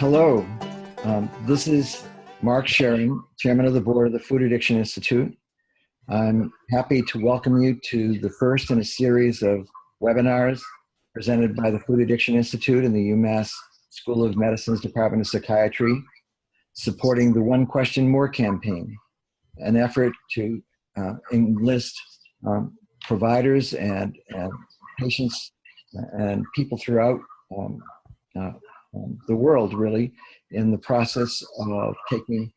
Hello, this is Mark Sharon, Chairman of the Board of the Food Addiction Institute. I'm happy to welcome you to the first in a series of webinars presented by the Food Addiction Institute and the UMass School of Medicine's Department of Psychiatry, supporting the One Question More campaign, an effort to enlist providers and patients and people throughout the world, really, in the process of taking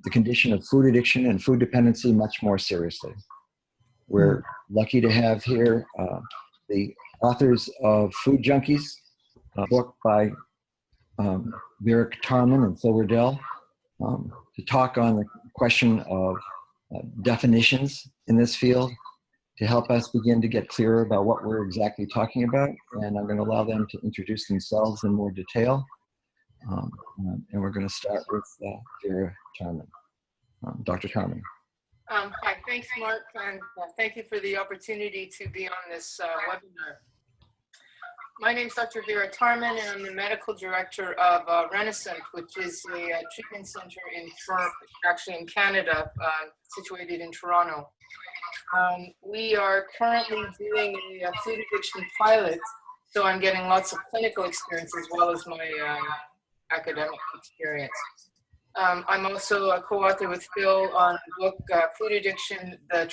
the condition of food addiction and food dependency much more seriously. We're lucky to have here the authors of Food Junkies, a book by Vera Tarman and Werdell, to talk on the question of definitions in this field, to help us begin to get clearer about what we're exactly talking about. And I'm going to allow them to introduce themselves in more detail. And we're going to start with Vera Tarman. Dr. Tarman. Hi, thanks, Mark, and thank you for the opportunity to be on this webinar. My name is Dr. Vera Tarman, and I'm the medical director of Renaissance, which is a treatment center in Canada, situated in Toronto. We are currently doing a food addiction pilot, so I'm getting lots of clinical experience as well as my academic experience. I'm also a co-author with Phil on the book Food Addiction, Food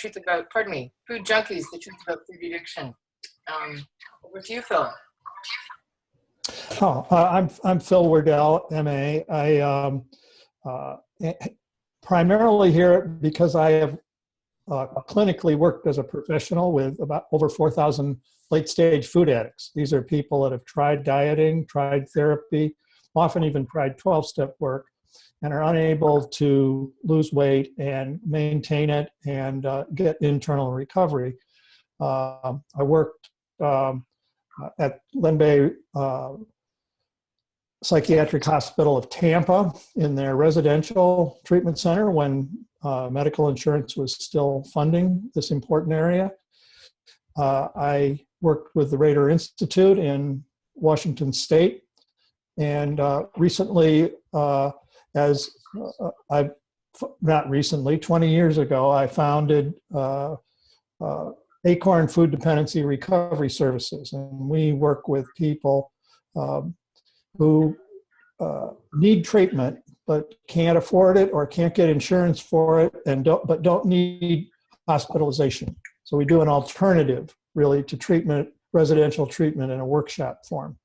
Junkies, The Truth About Food Addiction. Over to you, Phil. I'm Phil Werdell, MA. I primarily here because I have clinically worked as a professional with about over 4,000 late-stage food addicts. These are people that have tried dieting, tried therapy, often even tried 12-step work, and are unable to lose weight and maintain it and get internal recovery. I worked at Len Bay Psychiatric Hospital of Tampa in their residential treatment center when medical insurance was still funding this important area. I worked with the Werdell Institute in Washington State, and recently, 20 years ago, I founded Acorn Food Dependency Recovery Services, and we work with people who need treatment but can't afford it or can't get insurance for it but don't need hospitalization. So we do an alternative, really, to treatment, residential treatment in a workshop form.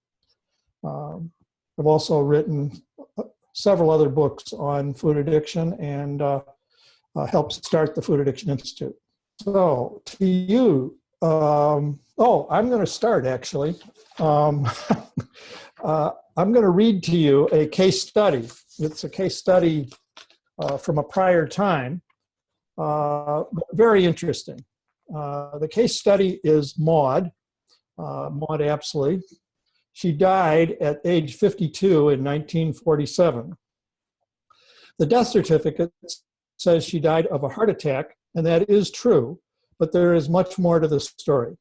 I've also written several other books on food addiction and helped start the Food Addiction Institute. So to you, I'm going to start actually. I'm going to read to you a case study. It's a case study from a prior time, very interesting. The case study is Maud Apsley. She died at age 52 in 1947. The death certificate says she died of a heart attack, and that is true, but there is much more to the story.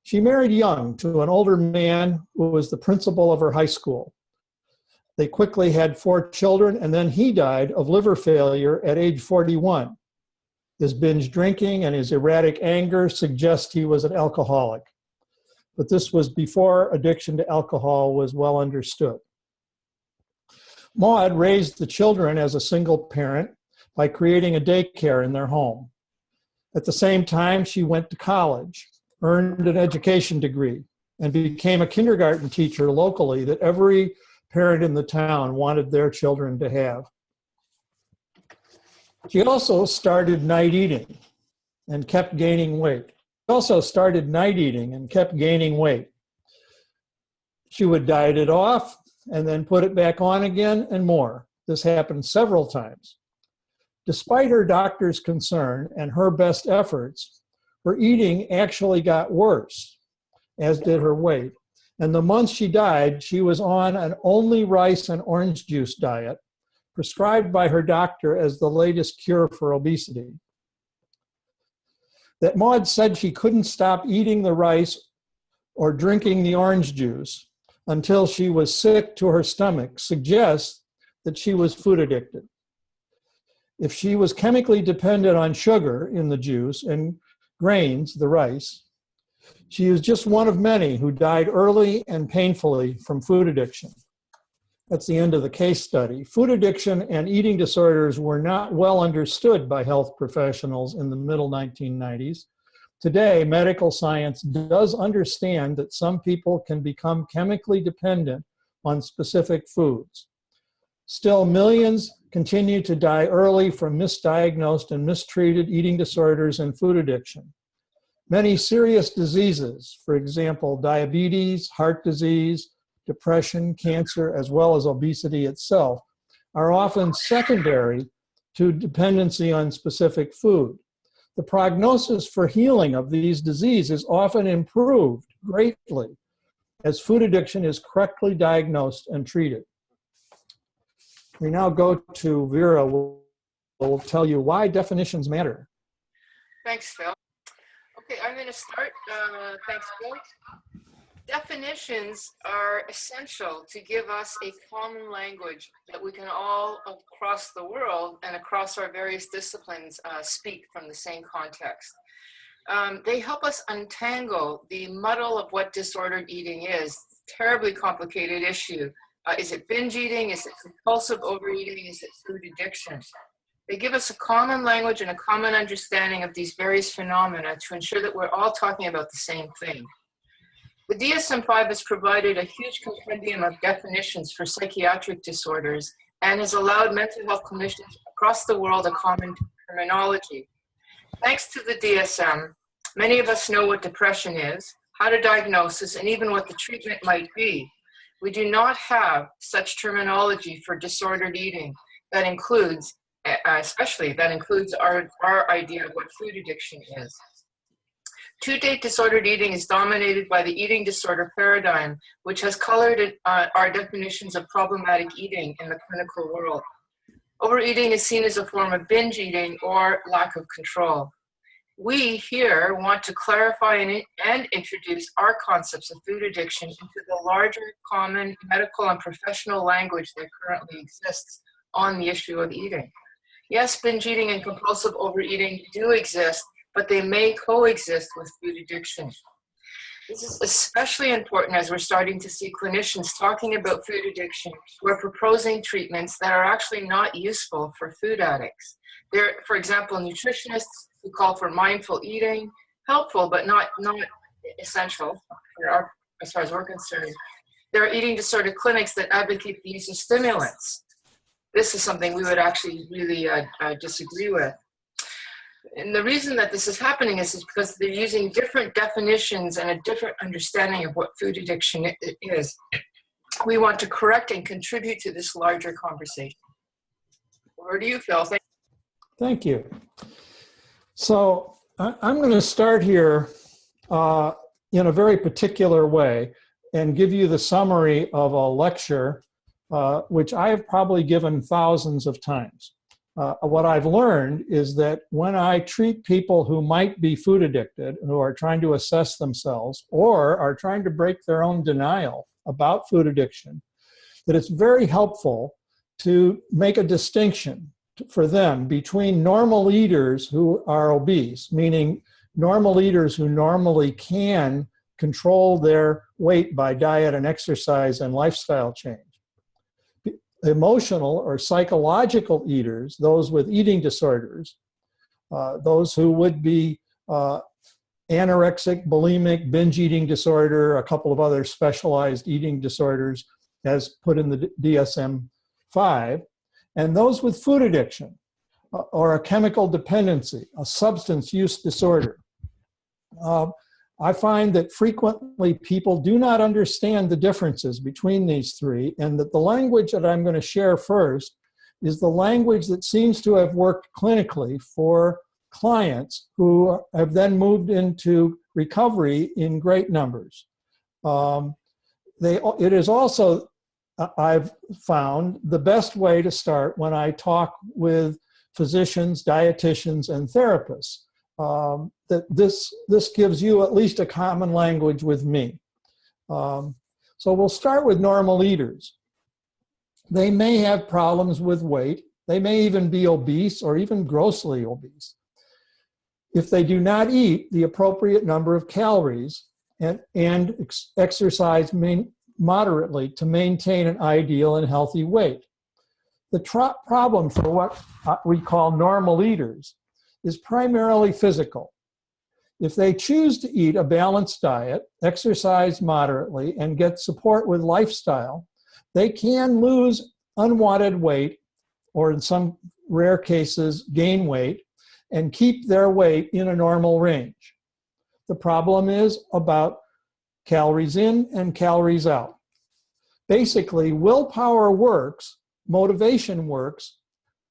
She married young to an older man who was the principal of her high school. They quickly had 4 children, and then he died of liver failure at age 41. His binge drinking and his erratic anger suggest he was an alcoholic. But this was before addiction to alcohol was well understood. Maud raised the children as a single parent by creating a daycare in their home. At the same time, she went to college, earned an education degree, and became a kindergarten teacher locally that every parent in the town wanted their children to have. She also started night eating and kept gaining weight. She would diet it off and then put it back on again and more. This happened several times. Despite her doctor's concern and her best efforts, her eating actually got worse, as did her weight. And the month she died, she was on an only rice and orange juice diet, prescribed by her doctor as the latest cure for obesity. That Maud said she couldn't stop eating the rice or drinking the orange juice until she was sick to her stomach suggests that she was food addicted. If she was chemically dependent on sugar in the juice and grains, the rice, she is just one of many who died early and painfully from food addiction. That's the end of the case study. Food addiction and eating disorders were not well understood by health professionals in the middle 1990s. Today, medical science does understand that some people can become chemically dependent on specific foods. Still, millions continue to die early from misdiagnosed and mistreated eating disorders and food addiction. Many serious diseases, for example, diabetes, heart disease, depression, cancer, as well as obesity itself, are often secondary to dependency on specific food. The prognosis for healing of these diseases is often improved greatly as food addiction is correctly diagnosed and treated. We now go to Vera, who will tell you why definitions matter. Thanks, Phil. Okay, I'm going to start. Thanks, Phil. Definitions are essential to give us a common language that we can all across the world and across our various disciplines speak from the same context. They help us untangle the muddle of what disordered eating is. Terribly complicated issue. Is it binge eating? Is it compulsive overeating? Is it food addiction? They give us a common language and a common understanding of these various phenomena to ensure that we're all talking about the same thing. The DSM-5 has provided a huge compendium of definitions for psychiatric disorders and has allowed mental health clinicians across the world a common terminology. Thanks to the DSM, many of us know what depression is, how to diagnose it, and even what the treatment might be. We do not have such terminology for disordered eating that includes, our idea of what food addiction is. To-date, disordered eating is dominated by the eating disorder paradigm, which has colored our definitions of problematic eating in the clinical world. Overeating is seen as a form of binge eating or lack of control. We here want to clarify and introduce our concepts of food addiction into the larger, common medical and professional language that currently exists on the issue of eating. Yes, binge eating and compulsive overeating do exist, but they may coexist with food addiction. This is especially important as we're starting to see clinicians talking about food addiction who are proposing treatments that are actually not useful for food addicts. There, for example, nutritionists who call for mindful eating, helpful but not essential as far as we're concerned. There are eating disorder clinics that advocate the use of stimulants. This is something we would actually really disagree with. And the reason that this is happening is because they're using different definitions and a different understanding of what food addiction is. We want to correct and contribute to this larger conversation. Over to you, Phil. Thank you. So I'm going to start here in a very particular way and give you the summary of a lecture which I have probably given thousands of times. What I've learned is that when I treat people who might be food addicted, who are trying to assess themselves or are trying to break their own denial about food addiction, that it's very helpful to make a distinction for them between normal eaters who are obese, meaning normal eaters who normally can control their weight by diet and exercise and lifestyle change. Emotional or psychological eaters, those with eating disorders, those who would be anorexic, bulimic, binge eating disorder, a couple of other specialized eating disorders as put in the DSM-5, and those with food addiction or a chemical dependency, a substance use disorder. I find that frequently people do not understand the differences between these three, and that the language that I'm going to share first is the language that seems to have worked clinically for clients who have then moved into recovery in great numbers. It is also, I've found, the best way to start when I talk with physicians, dietitians, and therapists. That this gives you at least a common language with me. So we'll start with normal eaters. They may have problems with weight. They may even be obese or even grossly obese. If they do not eat the appropriate number of calories and exercise moderately to maintain an ideal and healthy weight. The problem for what we call normal eaters is primarily physical. If they choose to eat a balanced diet, exercise moderately, and get support with lifestyle, they can lose unwanted weight, or in some rare cases, gain weight, and keep their weight in a normal range. The problem is about calories in and calories out. Basically, willpower works, motivation works.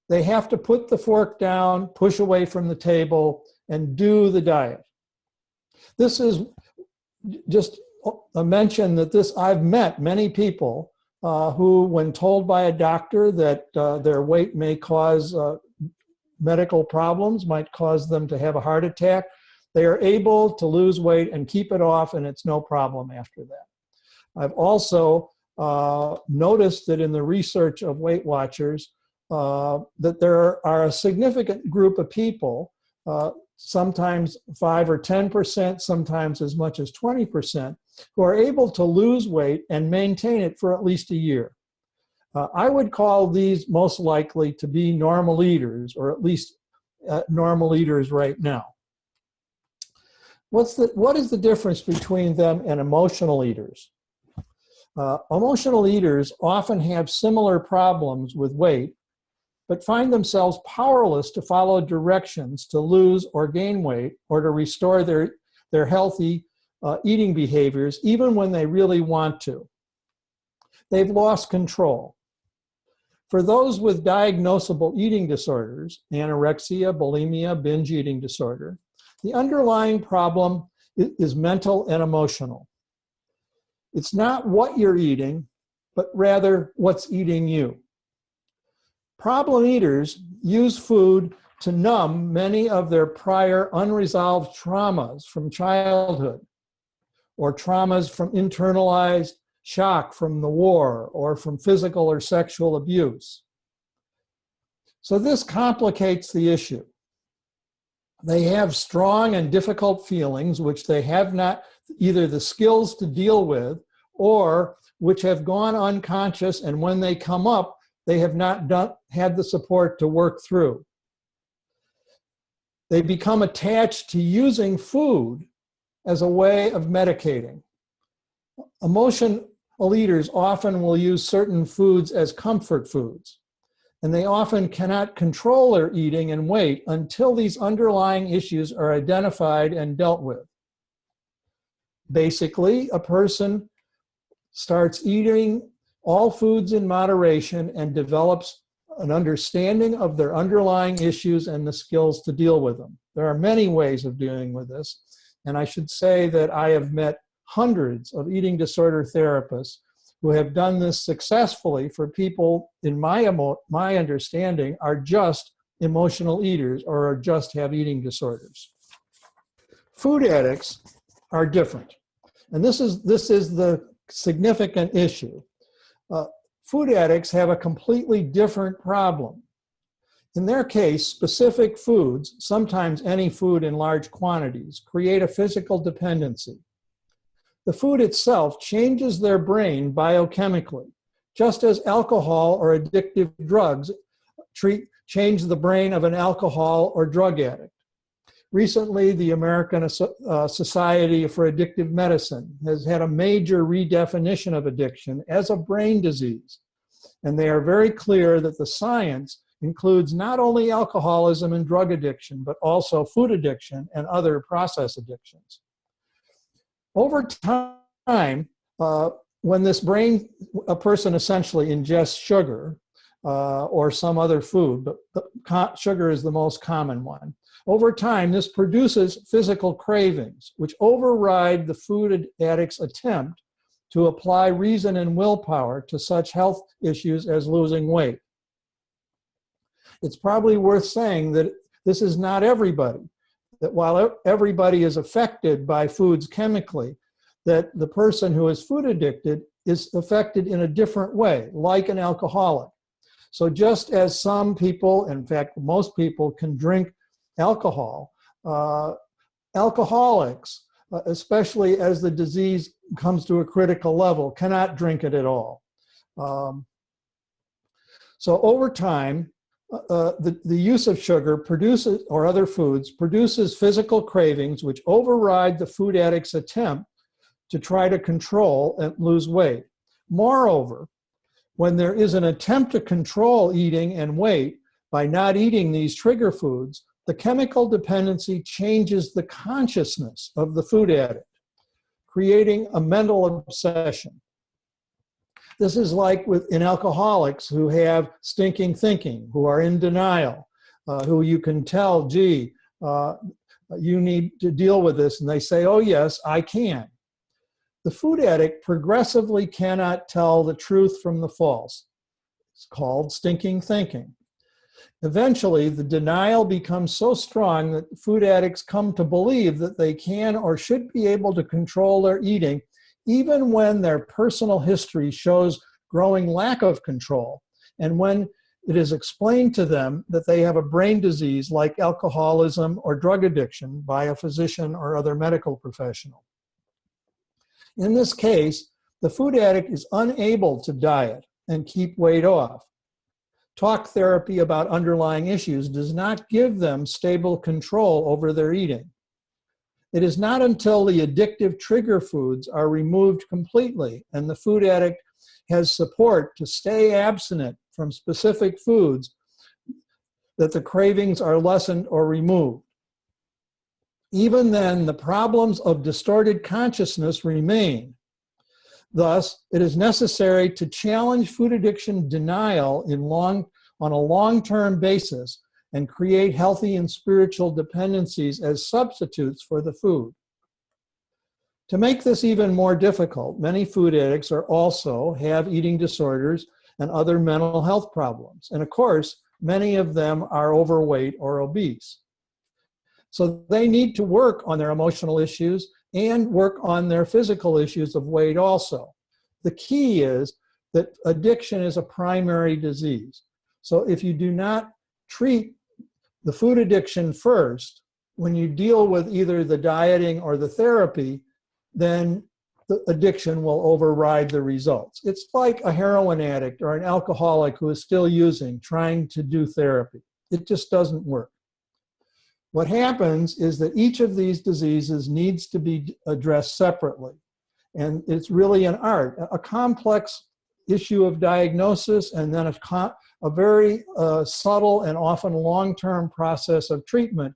They have to put the fork down, push away from the table, and do the diet. This is just a mention that I've met many people who, when told by a doctor that their weight may cause medical problems, might cause them to have a heart attack, they are able to lose weight and keep it off, and it's no problem after that. I've also noticed that in the research of Weight Watchers, that there are a significant group of people, sometimes 5 or 10%, sometimes as much as 20%, who are able to lose weight and maintain it for at least a year. I would call these most likely to be normal eaters, or at least normal eaters right now. What is the difference between them and emotional eaters? Emotional eaters often have similar problems with weight, but find themselves powerless to follow directions to lose or gain weight or to restore their healthy eating behaviors, even when they really want to. They've lost control. For those with diagnosable eating disorders, anorexia, bulimia, binge eating disorder, the underlying problem is mental and emotional. It's not what you're eating, but rather what's eating you. Problem eaters use food to numb many of their prior unresolved traumas from childhood, or traumas from internalized shock from the war or from physical or sexual abuse. So this complicates the issue. They have strong and difficult feelings which they have not either the skills to deal with, or which have gone unconscious, and when they come up, they have not had the support to work through. They become attached to using food as a way of medicating. Emotional eaters often will use certain foods as comfort foods, and they often cannot control their eating and weight until these underlying issues are identified and dealt with. Basically, a person starts eating all foods in moderation and develops an understanding of their underlying issues and the skills to deal with them. There are many ways of dealing with this, and I should say that I have met hundreds of eating disorder therapists who have done this successfully for people, in my understanding, are just emotional eaters or just have eating disorders. Food addicts are different, and this is the significant issue. Food addicts have a completely different problem. In their case, specific foods, sometimes any food in large quantities, create a physical dependency. The food itself changes their brain biochemically, just as alcohol or addictive drugs change the brain of an alcohol or drug addict. Recently, the American Society for Addictive Medicine has had a major redefinition of addiction as a brain disease. And they are very clear that the science includes not only alcoholism and drug addiction, but also food addiction and other process addictions. Over time, when a person essentially ingests sugar or some other food, but sugar is the most common one, over time, this produces physical cravings, which override the food addict's attempt to apply reason and willpower to such health issues as losing weight. It's probably worth saying that this is not everybody, that while everybody is affected by foods chemically, that the person who is food addicted is affected in a different way, like an alcoholic. So just as some people, in fact, most people can drink alcohol, alcoholics, especially as the disease comes to a critical level, cannot drink it at all. So over time, the use of sugar produces, or other foods, produces physical cravings which override the food addict's attempt to try to control and lose weight. Moreover, when there is an attempt to control eating and weight by not eating these trigger foods, the chemical dependency changes the consciousness of the food addict, creating a mental obsession. This is like in alcoholics who have stinking thinking, who are in denial, who you can tell, gee, you need to deal with this. And they say, oh, yes, I can. The food addict progressively cannot tell the truth from the false. It's called stinking thinking. Eventually, the denial becomes so strong that food addicts come to believe that they can or should be able to control their eating, even when their personal history shows growing lack of control, and when it is explained to them that they have a brain disease like alcoholism or drug addiction by a physician or other medical professional. In this case, the food addict is unable to diet and keep weight off. Talk therapy about underlying issues does not give them stable control over their eating. It is not until the addictive trigger foods are removed completely and the food addict has support to stay abstinent from specific foods that the cravings are lessened or removed. Even then, the problems of distorted consciousness remain. Thus, it is necessary to challenge food addiction denial on a long-term basis and create healthy and spiritual dependencies as substitutes for the food. To make this even more difficult, many food addicts also have eating disorders and other mental health problems. And of course, many of them are overweight or obese. So they need to work on their emotional issues and work on their physical issues of weight also. The key is that addiction is a primary disease. So if you do not treat the food addiction first, when you deal with either the dieting or the therapy, then the addiction will override the results. It's like a heroin addict or an alcoholic who is still using, trying to do therapy. It just doesn't work. What happens is that each of these diseases needs to be addressed separately. And it's really an art, a complex issue of diagnosis, and then a very subtle and often long-term process of treatment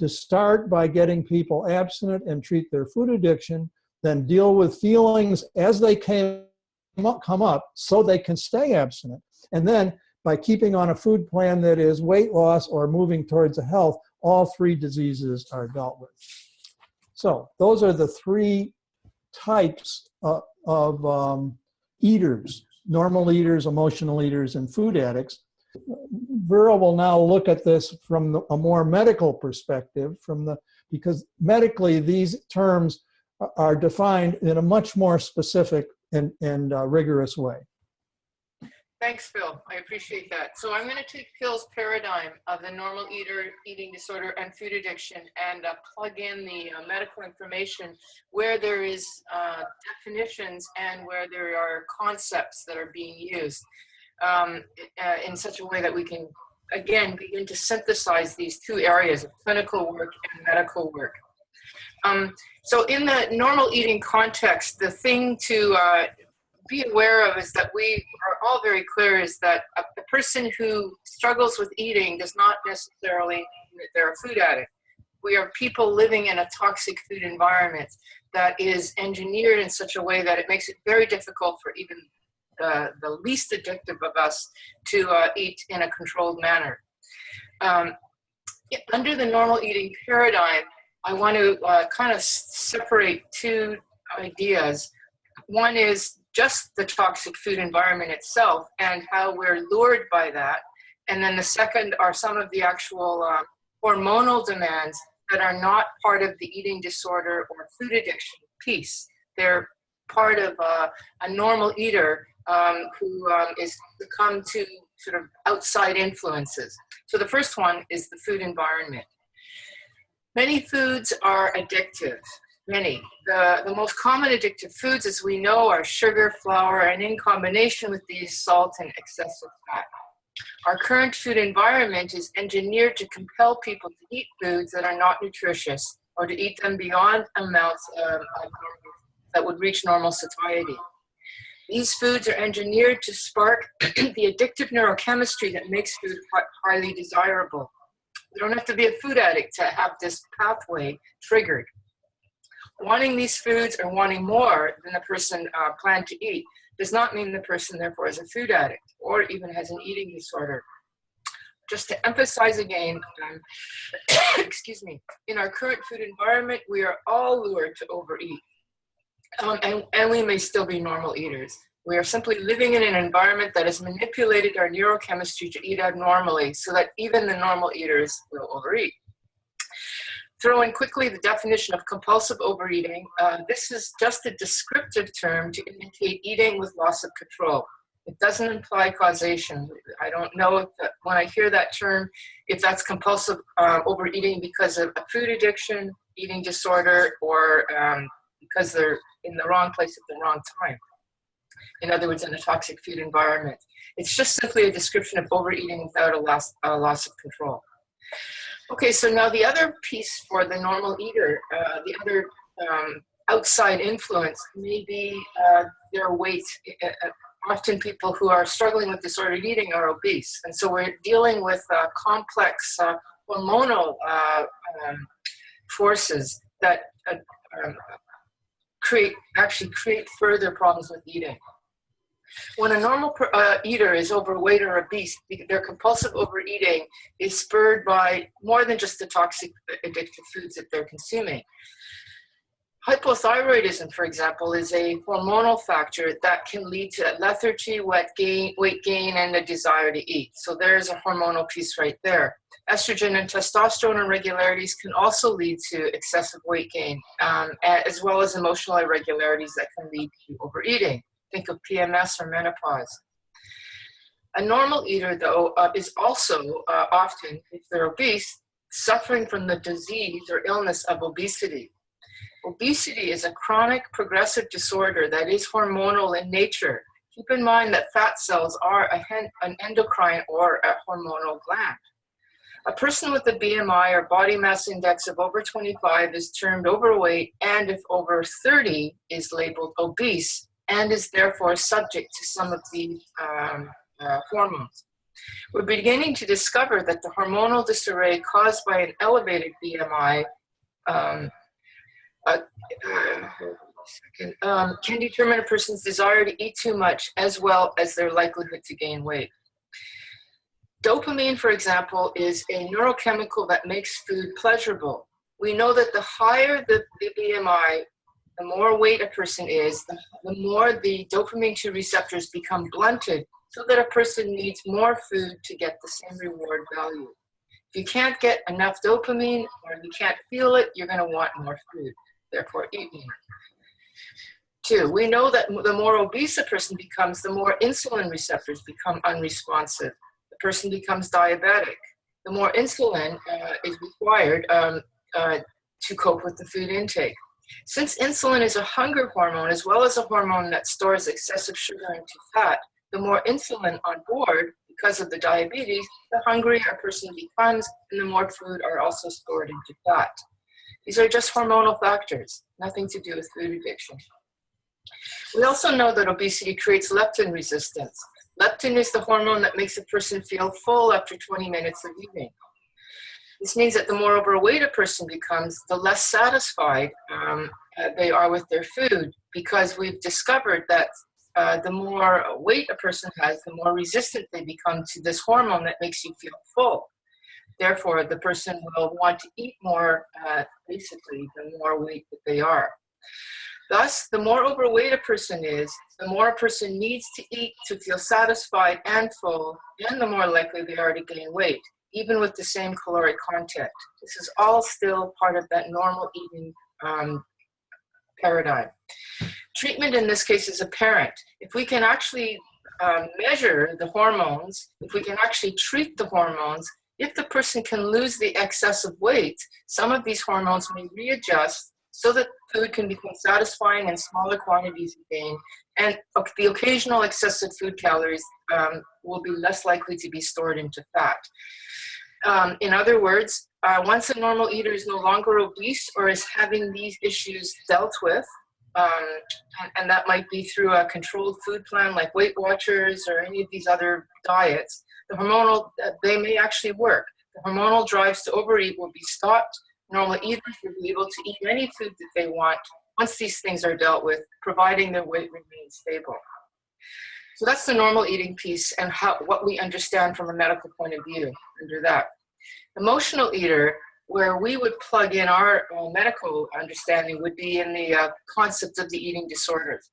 to start by getting people abstinent and treat their food addiction, then deal with feelings as they come up so they can stay abstinent. And then by keeping on a food plan that is weight loss or moving towards a health, all three diseases are dealt with. So those are the three types of eaters: normal eaters, emotional eaters, and food addicts. Vera will now look at this from a more medical perspective, because medically these terms are defined in a much more specific and rigorous way. Thanks, Phil. I appreciate that. So I'm going to take Phil's paradigm of the normal eater, eating disorder, and food addiction and plug in the medical information where there is definitions and where there are concepts that are being used in such a way that we can, again, begin to synthesize these two areas of clinical work and medical work. So in the normal eating context, the thing to be aware of is that we are all very clear is that a person who struggles with eating does not necessarily mean that they're a food addict. We are people living in a toxic food environment that is engineered in such a way that it makes it very difficult for even the least addictive of us to eat in a controlled manner. Under the normal eating paradigm, I want to kind of separate two ideas. One is just the toxic food environment itself and how we're lured by that. And then the second are some of the actual hormonal demands that are not part of the eating disorder or food addiction piece. They're part of a normal eater who is succumb to sort of outside influences. So the first one is the food environment. Many foods are addictive. Many. The most common addictive foods, as we know, are sugar, flour, and in combination with these, salt and excessive fat. Our current food environment is engineered to compel people to eat foods that are not nutritious or to eat them beyond amounts that would reach normal satiety. These foods are engineered to spark the addictive neurochemistry that makes food highly desirable. You don't have to be a food addict to have this pathway triggered. Wanting these foods or wanting more than the person planned to eat does not mean the person therefore is a food addict or even has an eating disorder. Just to emphasize again, excuse me, in our current food environment, we are all lured to overeat. And we may still be normal eaters. We are simply living in an environment that has manipulated our neurochemistry to eat abnormally so that even the normal eaters will overeat. Throw in quickly the definition of compulsive overeating. This is just a descriptive term to indicate eating with loss of control. It doesn't imply causation. I don't know if when I hear that term, if that's compulsive overeating because of a food addiction, eating disorder, or because they're in the wrong place at the wrong time. In other words, in a toxic food environment. It's just simply a description of overeating without a loss of control. Okay, so now the other piece for the normal eater, the other outside influence may be their weight. Often people who are struggling with disordered eating are obese. And so we're dealing with complex hormonal forces that create further problems with eating. When a normal eater is overweight or obese, their compulsive overeating is spurred by more than just the toxic addictive foods that they're consuming. Hypothyroidism, for example, is a hormonal factor that can lead to lethargy, weight gain, and a desire to eat. So there's a hormonal piece right there. Estrogen and testosterone irregularities can also lead to excessive weight gain, as well as emotional irregularities that can lead to overeating. Think of PMS or menopause. A normal eater, though, is also often, if they're obese, suffering from the disease or illness of obesity. Obesity is a chronic progressive disorder that is hormonal in nature. Keep in mind that fat cells are an endocrine or a hormonal gland. A person with a BMI or body mass index of over 25 is termed overweight, and if over 30 is labeled obese and is therefore subject to some of these hormones. We're beginning to discover that the hormonal disarray caused by an elevated BMI can determine a person's desire to eat too much as well as their likelihood to gain weight. Dopamine, for example, is a neurochemical that makes food pleasurable. We know that the higher the BMI, the more weight a person is, the more the dopamine 2 receptors become blunted so that a person needs more food to get the same reward value. If you can't get enough dopamine or you can't feel it, you're going to want more food, therefore eat more. 2, we know that the more obese a person becomes, the more insulin receptors become unresponsive. The person becomes diabetic. The more insulin is required to cope with the food intake. Since insulin is a hunger hormone as well as a hormone that stores excessive sugar into fat, the more insulin on board, because of the diabetes, the hungrier a person becomes and the more food are also stored into fat. These are just hormonal factors, nothing to do with food addiction. We also know that obesity creates leptin resistance. Leptin is the hormone that makes a person feel full after 20 minutes of eating. This means that the more overweight a person becomes, the less satisfied they are with their food, because we've discovered that the more weight a person has, the more resistant they become to this hormone that makes you feel full. Therefore, the person will want to eat more, basically, the more weight that they are. Thus, the more overweight a person is, the more a person needs to eat to feel satisfied and full, and the more likely they are to gain weight, even with the same caloric content. This is all still part of that normal eating paradigm. Treatment in this case is apparent. If we can actually measure the hormones, if we can actually treat the hormones, if the person can lose the excessive weight, some of these hormones may readjust so that food can become satisfying in smaller quantities again, and the occasional excessive food calories will be less likely to be stored into fat. In other words, once a normal eater is no longer obese or is having these issues dealt with, and that might be through a controlled food plan like Weight Watchers or any of these other diets, the hormonal, they may actually work. The hormonal drives to overeat will be stopped. Normal eaters will be able to eat any food that they want once these things are dealt with, providing their weight remains stable. So that's the normal eating piece and what we understand from a medical point of view under that. Emotional eater, where we would plug in our medical understanding, would be in the concept of the eating disorders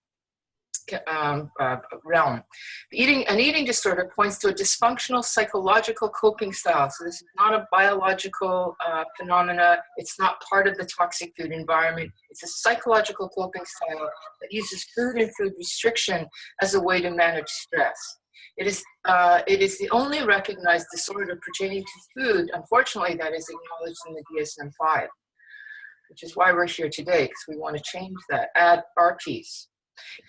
realm. An eating disorder points to a dysfunctional psychological coping style. So this is not a biological phenomena. It's not part of the toxic food environment. It's a psychological coping style that uses food and food restriction as a way to manage stress. It is the only recognized disorder pertaining to food, unfortunately, that is acknowledged in the DSM-5, which is why we're here today, because we want to change that, add our piece.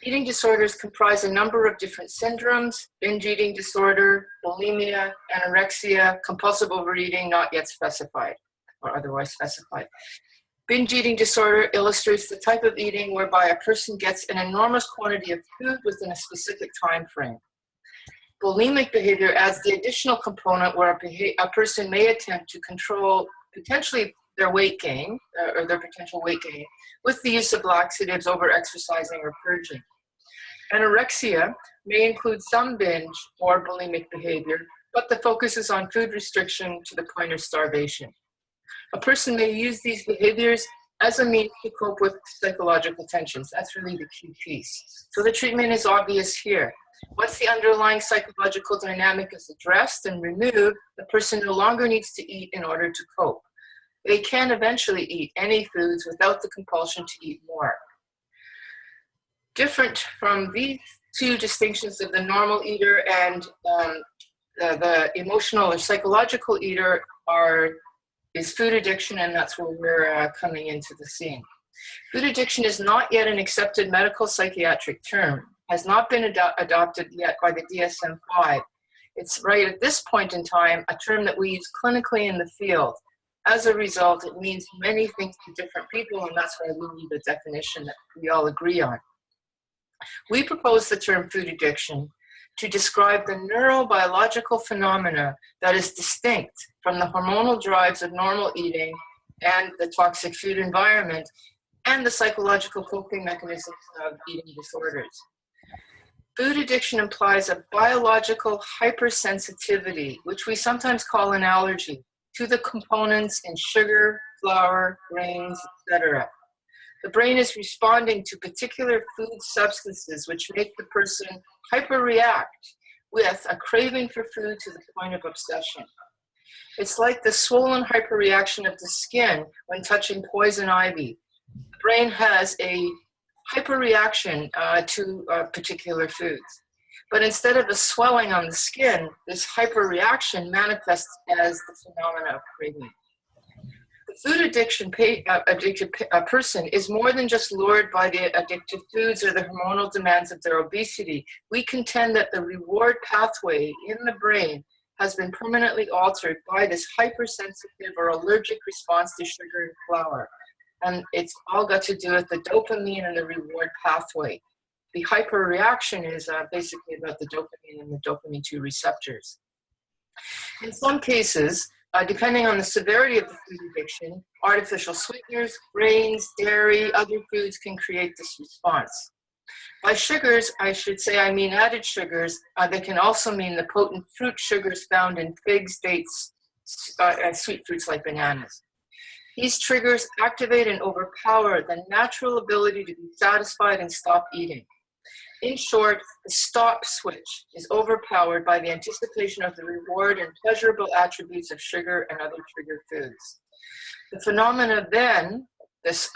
Eating disorders comprise a number of different syndromes: binge eating disorder, bulimia, anorexia, compulsive overeating, not yet specified or otherwise specified. Binge eating disorder illustrates the type of eating whereby a person gets an enormous quantity of food within a specific time frame. Bulimic behavior adds the additional component where a person may attempt to control potentially their weight gain or their potential weight gain with the use of laxatives, over-exercising, or purging. Anorexia may include some binge or bulimic behavior, but the focus is on food restriction to the point of starvation. A person may use these behaviors as a means to cope with psychological tensions. That's really the key piece. So the treatment is obvious here. Once the underlying psychological dynamic is addressed and removed, the person no longer needs to eat in order to cope. They can eventually eat any foods without the compulsion to eat more. Different from these two distinctions of the normal eater and the emotional or psychological eater is food addiction, and that's where we're coming into the scene. Food addiction is not yet an accepted medical psychiatric term, has not been adopted yet by the DSM-5. It's right at this point in time a term that we use clinically in the field. As a result, it means many things to different people, and that's why we need a definition that we all agree on. We propose the term food addiction to describe the neurobiological phenomena that is distinct from the hormonal drives of normal eating and the toxic food environment and the psychological coping mechanisms of eating disorders. Food addiction implies a biological hypersensitivity, which we sometimes call an allergy, to the components in sugar, flour, grains, etc. The brain is responding to particular food substances which make the person hyperreact with a craving for food to the point of obsession. It's like the swollen hyperreaction of the skin when touching poison ivy. The brain has a hyperreaction to particular foods. But instead of a swelling on the skin, this hyperreaction manifests as the phenomena of craving. The food addicted person is more than just lured by the addictive foods or the hormonal demands of their obesity. We contend that the reward pathway in the brain has been permanently altered by this hypersensitive or allergic response to sugar and flour. And it's all got to do with the dopamine and the reward pathway. The hyperreaction is basically about the dopamine and the dopamine 2 receptors. In some cases, depending on the severity of the food addiction, artificial sweeteners, grains, dairy, other foods can create this response. By sugars, I mean added sugars. They can also mean the potent fruit sugars found in figs, dates, and sweet fruits like bananas. These triggers activate and overpower the natural ability to be satisfied and stop eating. In short, the stop switch is overpowered by the anticipation of the reward and pleasurable attributes of sugar and other trigger foods. The phenomena then this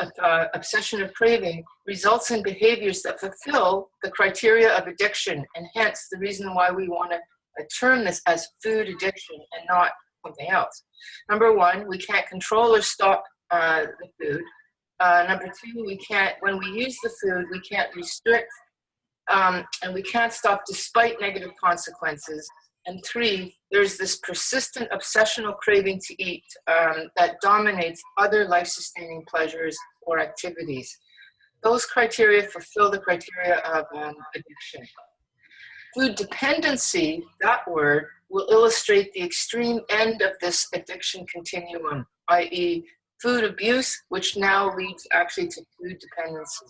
obsession of craving, results in behaviors that fulfill the criteria of addiction, and hence the reason why we want to term this as food addiction and not something else. Number one, we can't control or stop the food. Number two, when we use the food, we can't restrict, and we can't stop despite negative consequences. And three, there's this persistent obsessional craving to eat that dominates other life-sustaining pleasures or activities. Those criteria fulfill the criteria of addiction. Food dependency, that word, will illustrate the extreme end of this addiction continuum, i.e. food abuse, which now leads actually to food dependency.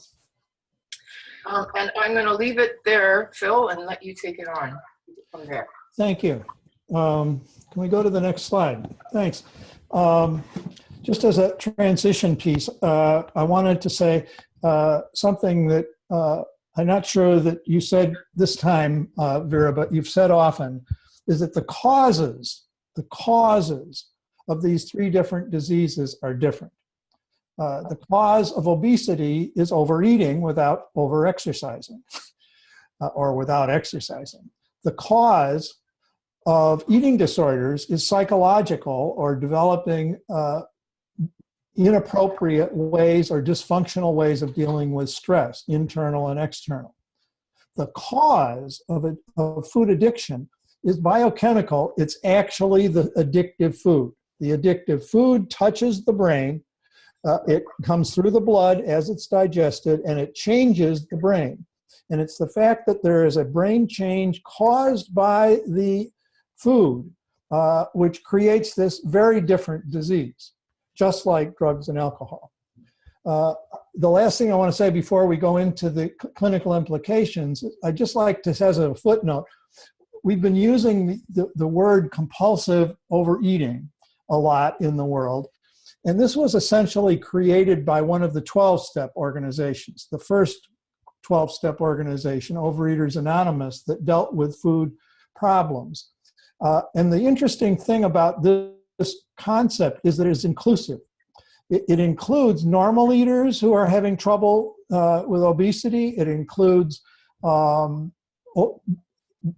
And I'm going to leave it there, Phil, and let you take it on from there. Thank you. Can we go to the next slide? Thanks. Just as a transition piece, I wanted to say something that I'm not sure that you said this time, Vera, but you've said often, is that the causes of these three different diseases are different. The cause of obesity is overeating without overexercising or without exercising. The cause of eating disorders is psychological or developing inappropriate ways or dysfunctional ways of dealing with stress, internal and external. The cause of food addiction is biochemical. It's actually the addictive food. The addictive food touches the brain. It comes through the blood as it's digested, and it changes the brain. And it's the fact that there is a brain change caused by the food, which creates this very different disease, just like drugs and alcohol. The last thing I want to say before we go into the clinical implications, I'd just like to, as a footnote, we've been using the word compulsive overeating a lot in the world. And this was essentially created by one of the 12-step organizations, the first 12-step organization, Overeaters Anonymous, that dealt with food problems. And the interesting thing about this concept is that it's inclusive. It includes normal eaters who are having trouble with obesity. It includes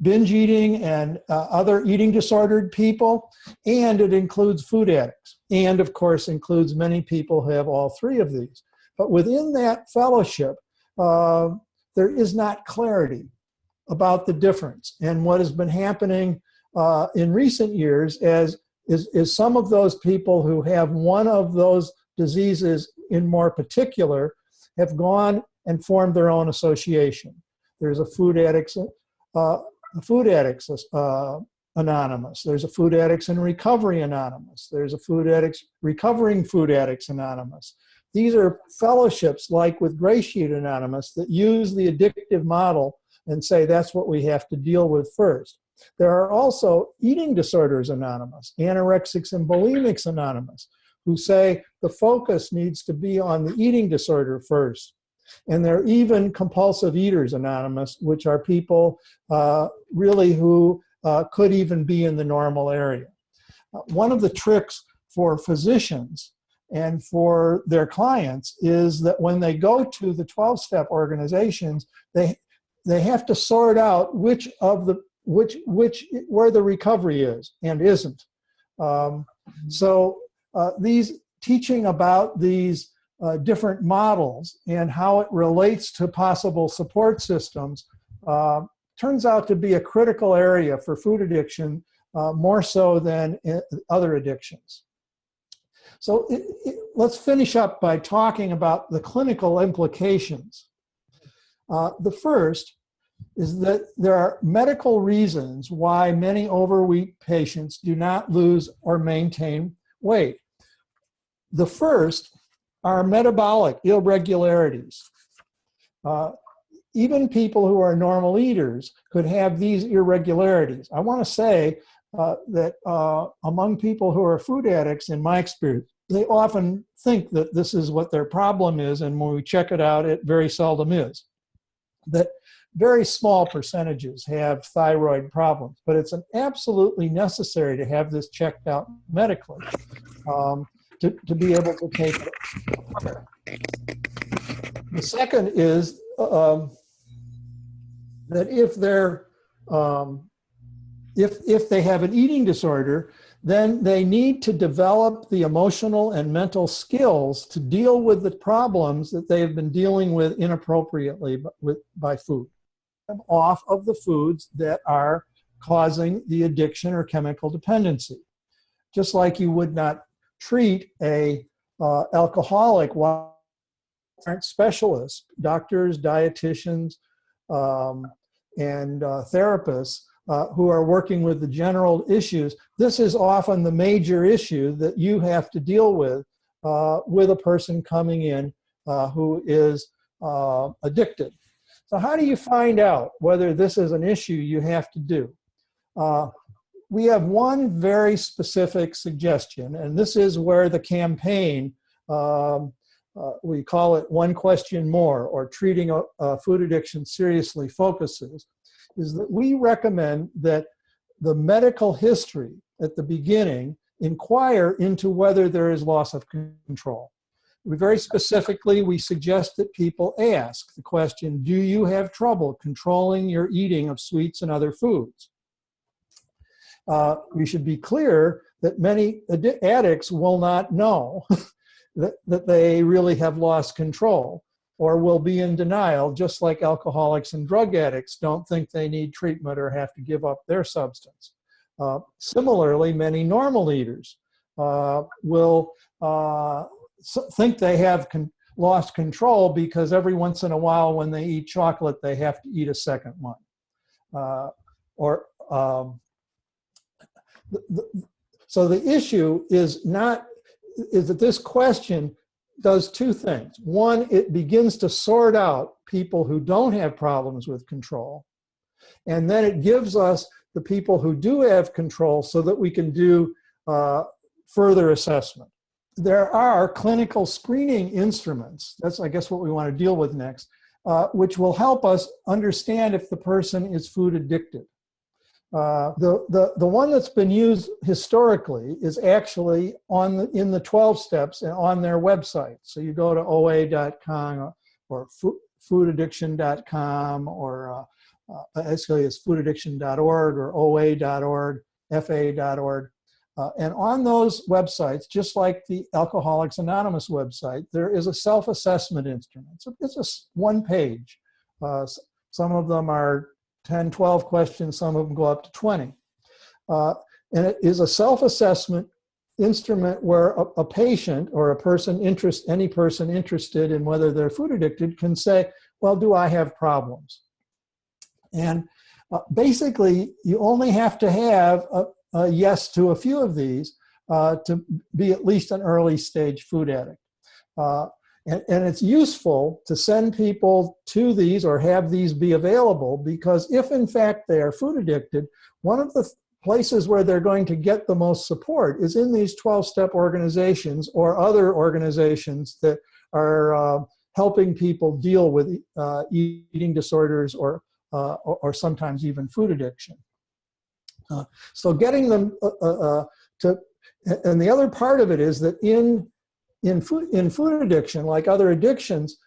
binge eating and other eating disordered people, and it includes food addicts, and of course includes many people who have all three of these. But within that fellowship, there is not clarity about the difference. And what has been happening in recent years is some of those people who have one of those diseases in more particular have gone and formed their own association. There's a Food Addicts Anonymous. There's a Food Addicts in Recovery Anonymous. There's a Food Addicts Recovering Food Addicts Anonymous. These are fellowships like with Gray Sheet Anonymous that use the addictive model and say that's what we have to deal with first. There are also Eating Disorders Anonymous, Anorexics and Bulimics Anonymous, who say the focus needs to be on the eating disorder first. And there are even Compulsive Eaters Anonymous, which are people really who could even be in the normal area. One of the tricks for physicians and for their clients is that when they go to the 12-step organizations, they have to sort out where the recovery is and isn't. These teaching about these different models and how it relates to possible support systems turns out to be a critical area for food addiction, more so than other addictions. So let's finish up by talking about the clinical implications. The first is that there are medical reasons why many overweight patients do not lose or maintain weight. The first are metabolic irregularities. Even people who are normal eaters could have these irregularities. I want to say that among people who are food addicts, in my experience, they often think that this is what their problem is, and when we check it out, it very seldom is. That very small percentages have thyroid problems, but it's absolutely necessary to have this checked out medically. to be able to take it apart. The second is that if they have an eating disorder, then they need to develop the emotional and mental skills to deal with the problems that they have been dealing with inappropriately by food. Off of the foods that are causing the addiction or chemical dependency. Just like you would not treat a alcoholic while aren't specialists, doctors, dietitians, and therapists who are working with the general issues. This is often the major issue that you have to deal with a person coming in who is addicted. So how do you find out whether this is an issue you have to do? We have one very specific suggestion, and this is where the campaign, we call it One Question More, or Treating Food Addiction Seriously, focuses, is that we recommend that the medical history at the beginning inquire into whether there is loss of control. Very specifically, we suggest that people ask the question, do you have trouble controlling your eating of sweets and other foods? We should be clear that many addicts will not know that they really have lost control, or will be in denial, just like alcoholics and drug addicts don't think they need treatment or have to give up their substance. Similarly, many normal eaters will think they have lost control because every once in a while when they eat chocolate, they have to eat a second one. So the issue is that this question does two things. One, it begins to sort out people who don't have problems with control. And then it gives us the people who do have control so that we can do further assessment. There are clinical screening instruments, that's I guess what we want to deal with next, which will help us understand if the person is food addicted. The one that's been used historically is actually in the 12 steps and on their website. So you go to OA.com or foodaddiction.com, or actually it's foodaddiction.org or OA.org, FA.org. And on those websites, just like the Alcoholics Anonymous website, there is a self-assessment instrument. So it's just one page. Some of them are 10, 12 questions, some of them go up to 20. And it is a self-assessment instrument where a patient or any person interested in whether they're food addicted can say, well, do I have problems? And basically, you only have to have a yes to a few of these to be at least an early stage food addict. And it's useful to send people to these or have these be available, because if in fact they are food addicted, one of the places where they're going to get the most support is in these 12-step organizations or other organizations that are helping people deal with eating disorders or sometimes even food addiction. So getting them and the other part of it is that in food addiction, like other addictions,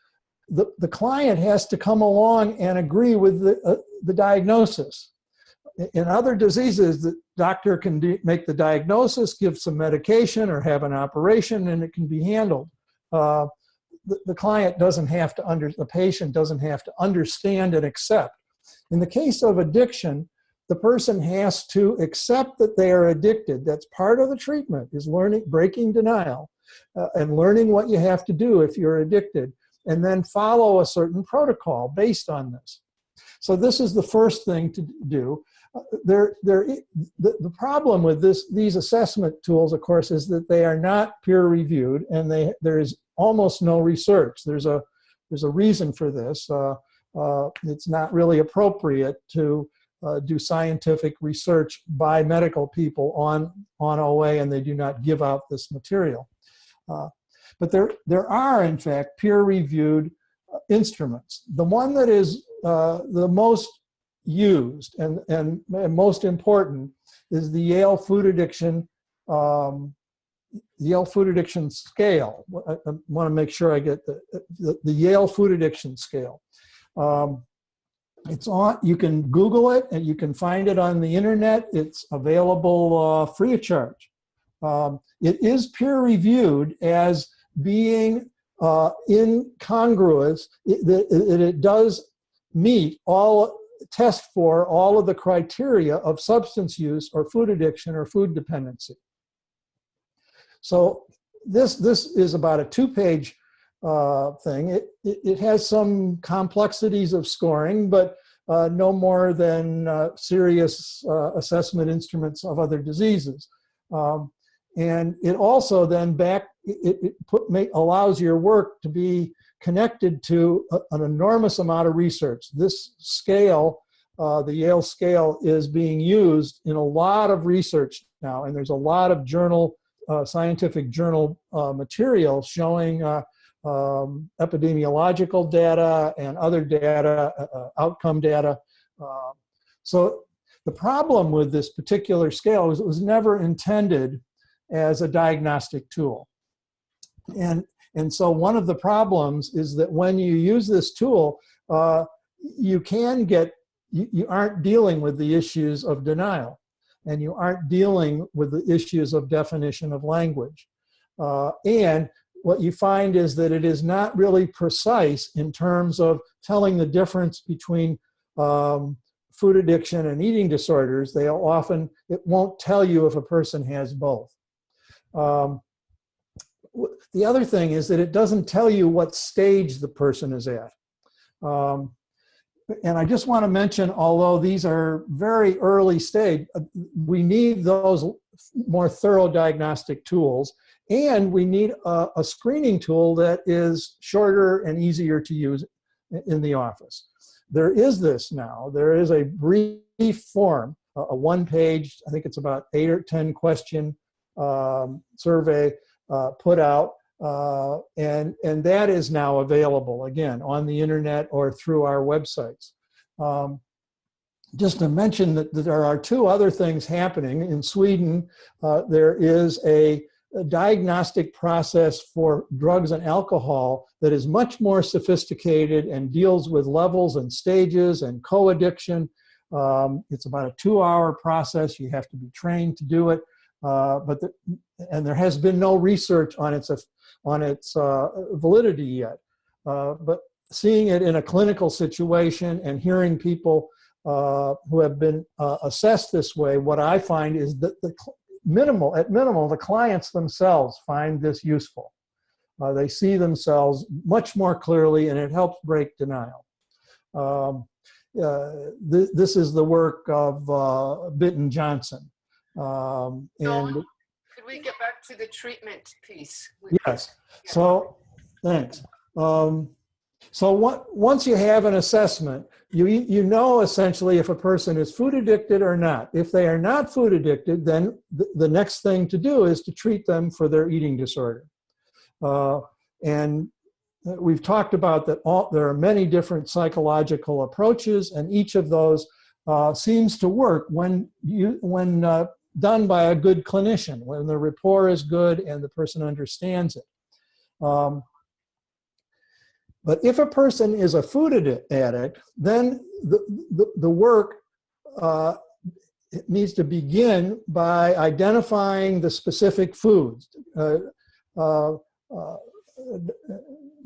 the client has to come along and agree with the diagnosis. In other diseases, the doctor can make the diagnosis, give some medication, or have an operation, and it can be handled. The client doesn't have to the patient doesn't have to understand and accept. In the case of addiction, the person has to accept that they are addicted. That's part of the treatment, is breaking denial. And learning what you have to do if you're addicted, and then follow a certain protocol based on this. So this is the first thing to do. The problem with these assessment tools, of course, is that they are not peer-reviewed, and there is almost no research. There's a reason for this. It's not really appropriate to do scientific research by medical people on OA, and they do not give out this material. But there are, in fact, peer-reviewed instruments. The one that is the most used and most important is the Yale Food Addiction Yale Food Addiction Scale. I want to make sure I get the Yale Food Addiction Scale. It's on, you can Google it and you can find it on the internet. It's available free of charge. It is peer reviewed as being incongruous. It does meet test for all of the criteria of substance use or food addiction or food dependency. So this is about a 2-page thing. It has some complexities of scoring, but no more than serious assessment instruments of other diseases. And it also then allows your work to be connected to an enormous amount of research. This scale, the Yale scale, is being used in a lot of research now, and there's a lot of scientific journal material showing epidemiological data and other data, outcome data. So the problem with this particular scale is it was never intended as a diagnostic tool. And so one of the problems is that when you use this tool, you aren't dealing with the issues of denial, and you aren't dealing with the issues of definition of language. And what you find is that it is not really precise in terms of telling the difference between food addiction and eating disorders. It won't tell you if a person has both. The other thing is that it doesn't tell you what stage the person is at. And I just want to mention, although these are very early stage, we need those more thorough diagnostic tools, and we need a screening tool that is shorter and easier to use in the office. There is this now. There is a brief form, a 1-page, I think it's about 8 or 10 question survey put out, and that is now available, again, on the internet or through our websites. Just to mention that there are 2 other things happening. In Sweden, there is a diagnostic process for drugs and alcohol that is much more sophisticated and deals with levels and stages and co-addiction. It's about a 2-hour process. You have to be trained to do it. And there has been no research on its validity yet. But seeing it in a clinical situation and hearing people who have been assessed this way, what I find is that at minimal, the clients themselves find this useful. They see themselves much more clearly, and it helps break denial. This is the work of Bitten Johnson. Could we get back to the treatment piece? Yes. So, thanks. So once you have an assessment, you know essentially if a person is food addicted or not. If they are not food addicted, then the next thing to do is to treat them for their eating disorder. And we've talked about that there are many different psychological approaches, and each of those seems to work when done by a good clinician, when the rapport is good and the person understands it. But if a person is a food addict, then the work it needs to begin by identifying the specific foods.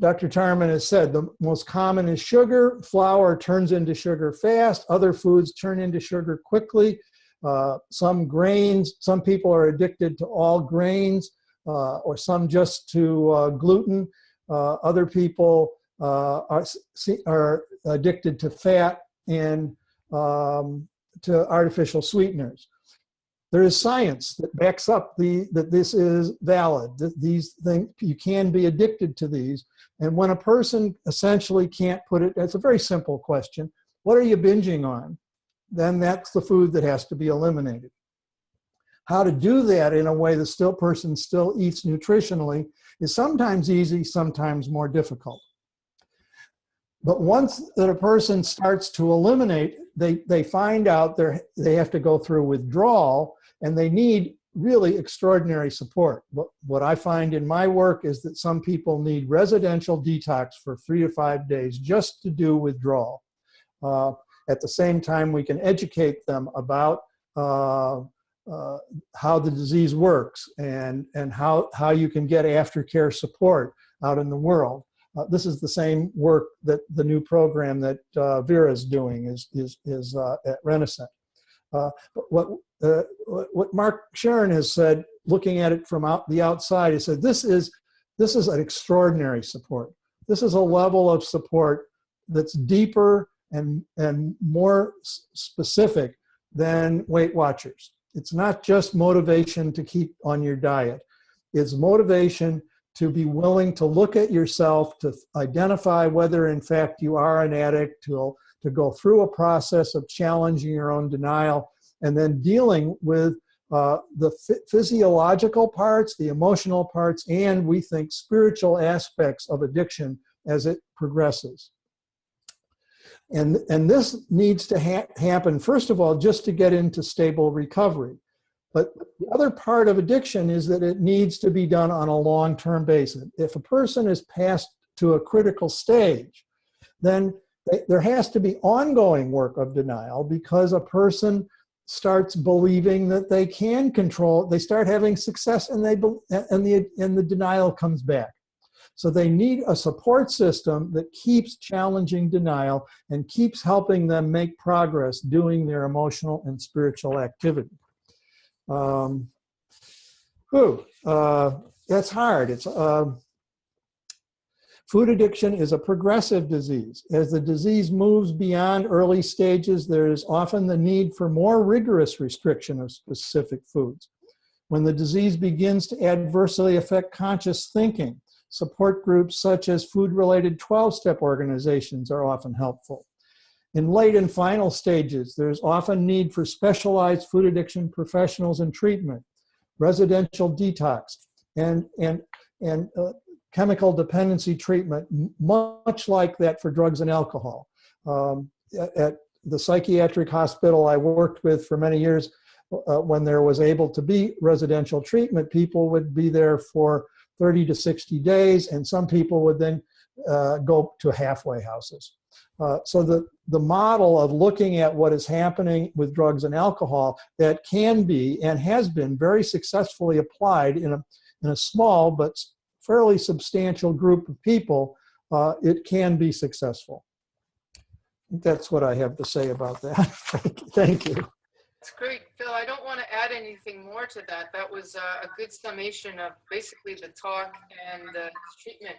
Dr. Tarman has said the most common is sugar. Flour turns into sugar fast. Other foods turn into sugar quickly. Some grains, some people are addicted to all grains, or some just to gluten. Other people are addicted to fat and to artificial sweeteners. There is science that backs up that this is valid, that these things, you can be addicted to these. And when a person essentially can't put it, it's a very simple question, what are you binging on? Then that's the food that has to be eliminated. How to do that in a way the person still eats nutritionally is sometimes easy, sometimes more difficult. But once that a person starts to eliminate, they find out they have to go through withdrawal, and they need really extraordinary support. What I find in my work is that some people need residential detox for 3 to 5 days just to do withdrawal. At the same time, we can educate them about how the disease works and how you can get aftercare support out in the world. This is the same work that the new program that Vera is doing is at Renaissance. What Mark Sharon has said, looking at it from the outside, he said this is an extraordinary support. This is a level of support that's deeper and more specific than Weight Watchers. It's not just motivation to keep on your diet. It's motivation to be willing to look at yourself, to identify whether in fact you are an addict, to go through a process of challenging your own denial, and then dealing with the physiological parts, the emotional parts, and we think spiritual aspects of addiction as it progresses. And this needs to happen, first of all, just to get into stable recovery. But the other part of addiction is that it needs to be done on a long-term basis. If a person is passed to a critical stage, then there has to be ongoing work of denial, because a person starts believing that they can control, they start having success, and the denial comes back. So they need a support system that keeps challenging denial and keeps helping them make progress doing their emotional and spiritual activity. That's hard. Food addiction is a progressive disease. As the disease moves beyond early stages, there is often the need for more rigorous restriction of specific foods. When the disease begins to adversely affect conscious thinking, support groups such as food-related 12-step organizations are often helpful. In late and final stages, there's often need for specialized food addiction professionals and treatment, residential detox, and chemical dependency treatment, much like that for drugs and alcohol. At the psychiatric hospital I worked with for many years, when there was able to be residential treatment, people would be there for 30 to 60 days, and some people would then go to halfway houses. So the model of looking at what is happening with drugs and alcohol, that can be and has been very successfully applied in a small but fairly substantial group of people, it can be successful. That's what I have to say about that. Thank you. That's great, Phil. I don't want to add anything more to that. That was a good summation of basically the talk and the treatment.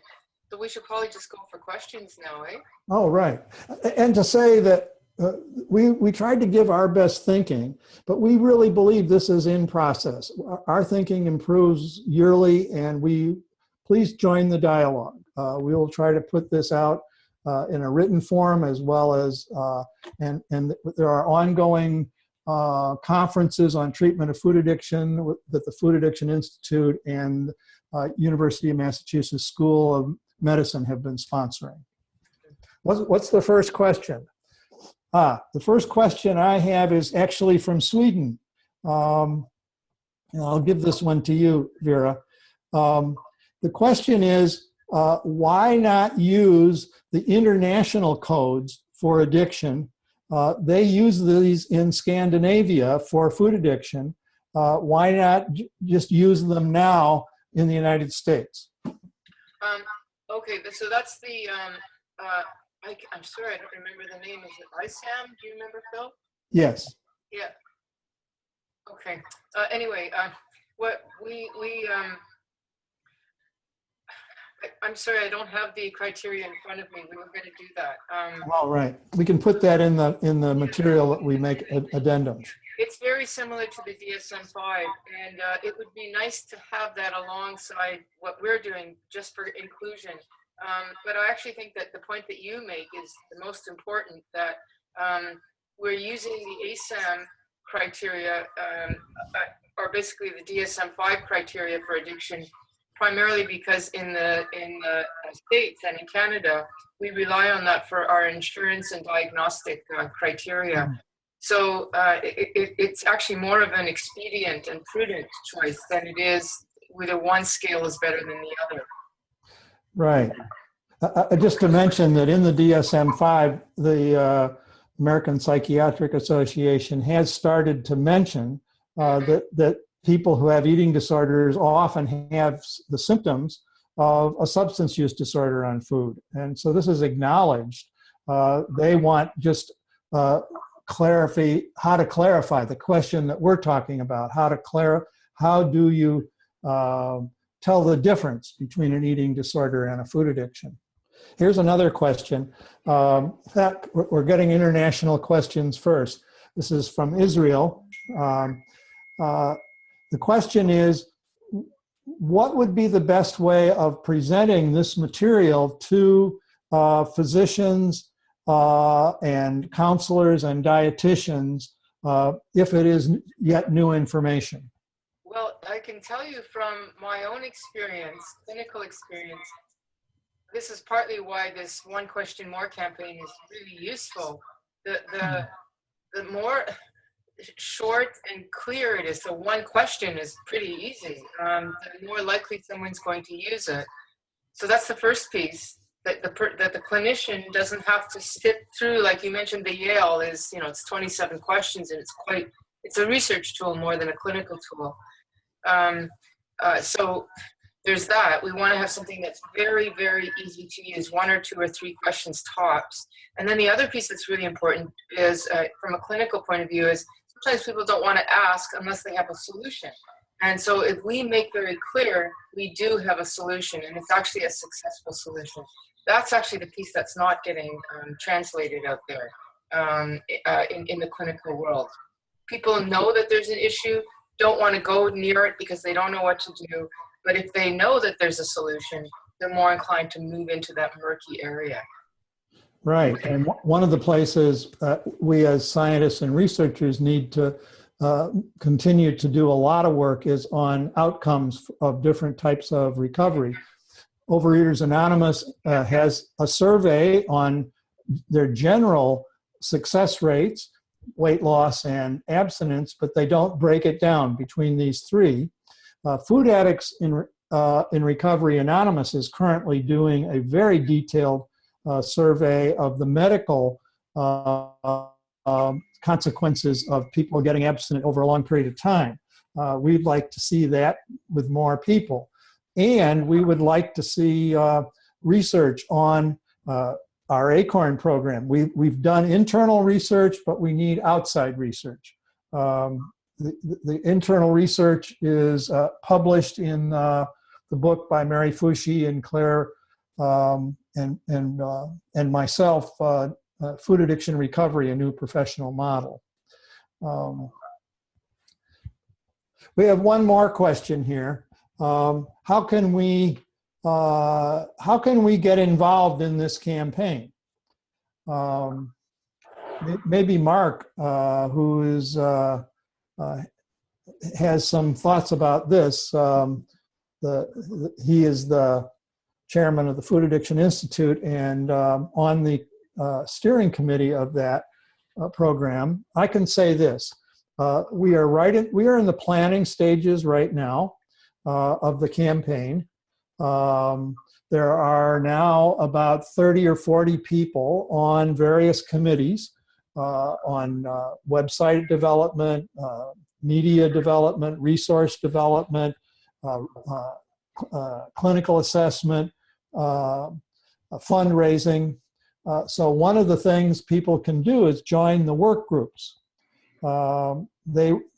So we should probably just go for questions now, eh? Oh, right. And to say that we tried to give our best thinking, but we really believe this is in process. Our thinking improves yearly, and please join the dialogue. We will try to put this out in a written form, as well as, and there are ongoing conferences on treatment of food addiction that the Food Addiction Institute and University of Massachusetts School of Medicine have been sponsoring. What's the first question? The first question I have is actually from Sweden. And I'll give this one to you, Vera. The question is, why not use the international codes for addiction? They use these in Scandinavia for food addiction. Why not just use them now in the United States? Okay, so that's the, I'm sorry, I don't remember the name. Is it ISAM? Do you remember, Phil? Yes. Yeah. Okay. Anyway, what I'm sorry, I don't have the criteria in front of me. We were going to do that. All right. We can put that in the material that we make addendums. It's very similar to the DSM-5, and it would be nice to have that alongside what we're doing just for inclusion. But I actually think that the point that you make is the most important, that we're using the ASAM criteria, or basically the DSM-5 criteria for addiction, primarily because in the States and in Canada, we rely on that for our insurance and diagnostic criteria. So it's actually more of an expedient and prudent choice than it is whether one scale is better than the other. Right. Just to mention that in the DSM-5, the American Psychiatric Association has started to mention that people who have eating disorders often have the symptoms of a substance use disorder on food. And so this is acknowledged. They want just how to clarify the question that we're talking about. How do you tell the difference between an eating disorder and a food addiction? Here's another question. In fact, we're getting international questions first. This is from Israel. The question is, what would be the best way of presenting this material to physicians and counselors and dietitians if it is yet new information? Well, I can tell you from my own experience, clinical experience, this is partly why this One Question More campaign is really useful. The more short and clear it is, so one question is pretty easy, the more likely someone's going to use it. So that's the first piece, that the clinician doesn't have to skip through, like you mentioned, the Yale is, it's 27 questions, and it's a research tool more than a clinical tool. So there's that. We want to have something that's very, very easy to use, 1 or 2 or 3 questions tops. And then the other piece that's really important is, from a clinical point of view, is sometimes people don't want to ask unless they have a solution. And so if we make very clear, we do have a solution, and it's actually a successful solution. That's actually the piece that's not getting translated out there in the clinical world. People know that there's an issue, don't want to go near it because they don't know what to do. But if they know that there's a solution, they're more inclined to move into that murky area. Right. And one of the places we as scientists and researchers need to continue to do a lot of work is on outcomes of different types of recovery. Overeaters Anonymous has a survey on their general success rates, weight loss and abstinence, but they don't break it down between these three. Food Addicts in Recovery Anonymous is currently doing a very detailed survey of the medical consequences of people getting abstinent over a long period of time. We'd like to see that with more people. And we would like to see research on our ACORN program. We've done internal research, but we need outside research. The internal research is published in the book by Mary Foushee and Claire and myself, Food Addiction Recovery, a New Professional Model. We have one more question here. How can we get involved in this campaign? Maybe Mark, who is has some thoughts about this. He is the chairman of the Food Addiction Institute and on the steering committee of that program. I can say this: we are in the planning stages right now of the campaign. There are now about 30 or 40 people on various committees on website development, media development, resource development, clinical assessment, fundraising. So one of the things people can do is join the work groups.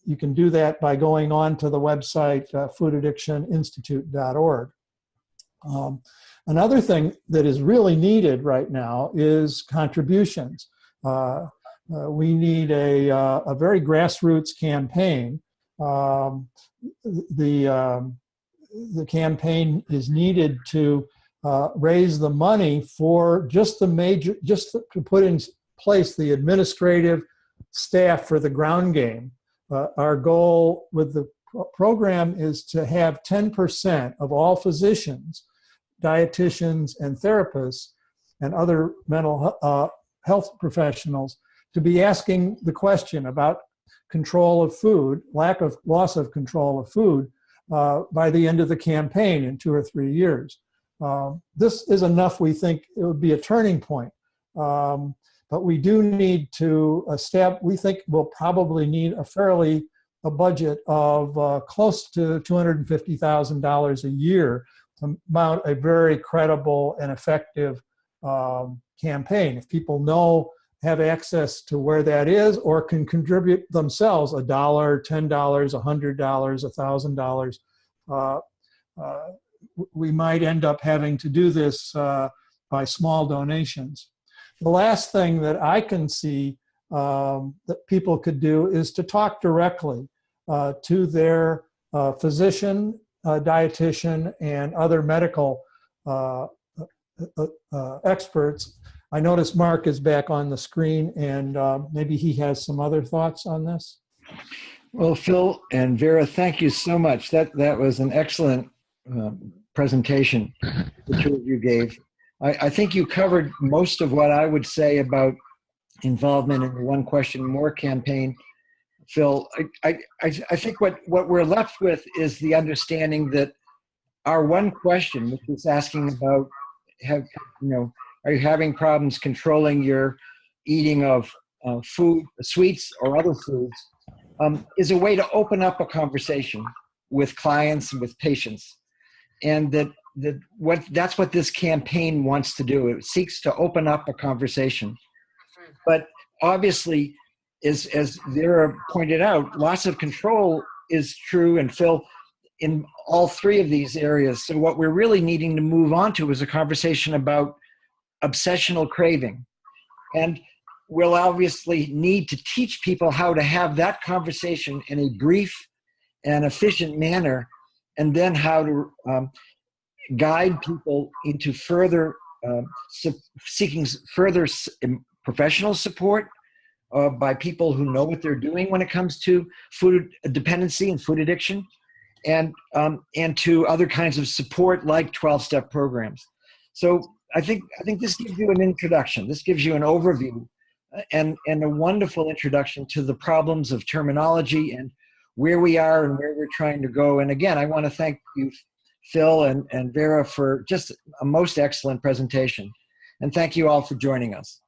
You can do that by going on to the website foodaddictioninstitute.org. Another thing that is really needed right now is contributions. We need a very grassroots campaign. The campaign is needed to raise the money for just to put in place the administrative staff for the ground game. Our goal with the program is to have 10% of all physicians, dietitians, and therapists, and other mental health professionals to be asking the question about control of food, loss of control of food by the end of the campaign in 2 or 3 years. This is enough, we think it would be a turning point. But we do need to we think we'll probably need a budget of close to $250,000 a year to mount a very credible and effective campaign. If people have access to where that is, or can contribute themselves $1, $10, $100, $1,000, we might end up having to do this by small donations. The last thing that I can see that people could do is to talk directly to their physician, dietitian, and other medical experts. I notice Mark is back on the screen, and maybe he has some other thoughts on this. Well, Phil and Vera, thank you so much. That was an excellent presentation the two of you gave. I think you covered most of what I would say about involvement in the One Question More campaign, Phil. I think what we're left with is the understanding that our one question, which is asking about, are you having problems controlling your eating of food, sweets, or other foods, is a way to open up a conversation with clients and with patients. And that's what this campaign wants to do. It seeks to open up a conversation. But obviously, as Vera pointed out, loss of control is true, and Phil, in all three of these areas. So what we're really needing to move on to is a conversation about obsessional craving. And we'll obviously need to teach people how to have that conversation in a brief and efficient manner, and then how to guide people into further seeking further professional support by people who know what they're doing when it comes to food dependency and food addiction, and to other kinds of support like 12-step programs. So I think this gives you an introduction. This gives you an overview and a wonderful introduction to the problems of terminology and where we are and where we're trying to go. And again, I want to thank you, Phil and Vera, for just a most excellent presentation. And thank you all for joining us.